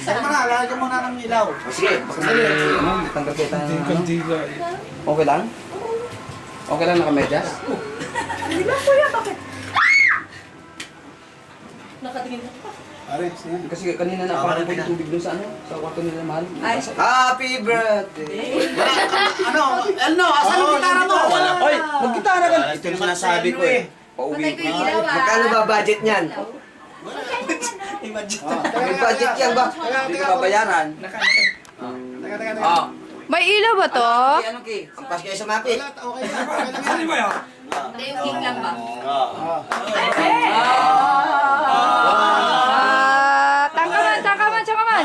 Saan mo na, lalagyan mo na ng ilaw. Sige, tanggal kita ng Okay lang? Okay lang nakamedyas? Hindi ba kuya, bakit? Nakatingin ka pa. Pare, sige. Kasi kanina na parang may tubig dun sa ano, sa kwarto nila mahal. Happy birthday! Elno, asan ang gitara mo? Oy, mag-gitara ka! Ito yung sinasabi ko eh. Pauwi ko. Magkano ba budget niyan? May May budget yan ba? Hindi ka babayaran. Teka. Ah. May ilaw ba to? Ano ki? Ang pas kayo sa mapit. Okay lang. Saan ba yun? Hindi, yung king lang ba? Tangkaman.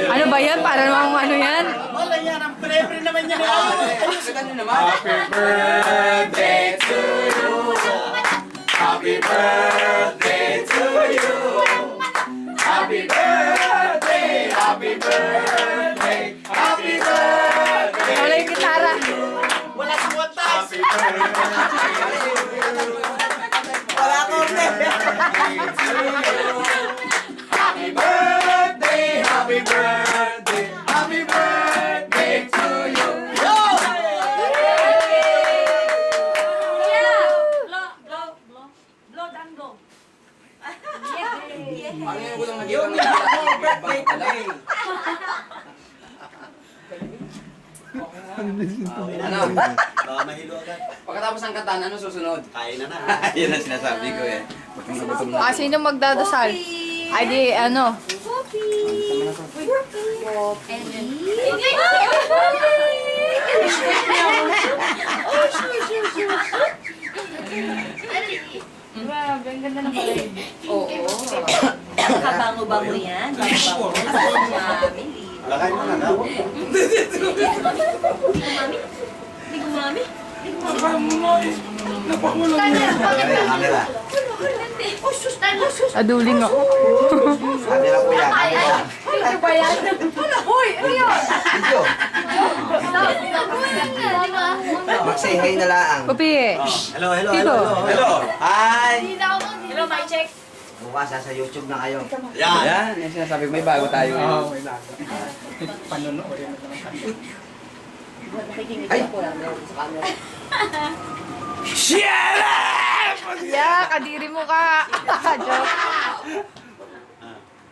Ano ba yan? Para namang ano yan? Wala yan, ang pre-pre naman yan. Ano naman? Happy birthday to you. Happy birthday to you. Happy birthday, happy birthday, happy birthday. Wala yung gitara. Wala sa watas. Happy birthday. Wala ko Happy birthday, happy birthday, happy birthday to you. Yo! Blow and go. Ano yung walang nagiging birthday? Ano? Baka mahilo agad. Pagkatapos ng kantahan, ano susunod? Kain na. Yan ang sinasabi ko eh. Gutom na gutom na. Ah, sino magdadasal? Ay di, ano? Grabe, ang ganda ng kulay. Oo. Nakabango-bango yan. Bango-bango. Mami. Lagay mo na daw. Hindi gumami. Camera. Aduling ako. Camera po yan. Camera. Ano ba yan? Uy, ano yun? Video. Mag-say hi na lang. Pupi. Hello. Hello. Hi. Hello, my check. Bukas sa YouTube na kayo. Yan. Yan, yung sinasabi ko, may bago tayo ngayon. may laga. Panonood. Ay! Yeah, kadiri mo ka. Joke.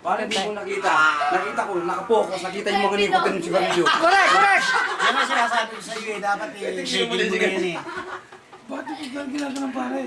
Parang hindi ko nakita. Nakita ko, nakapokus, nakita yung mga nikutin ng sigarilyo. Correct. Yan ang sinasabi ko sa iyo eh. Dapat i-shake mo yan eh. Bakit ko ginagawa ng pare?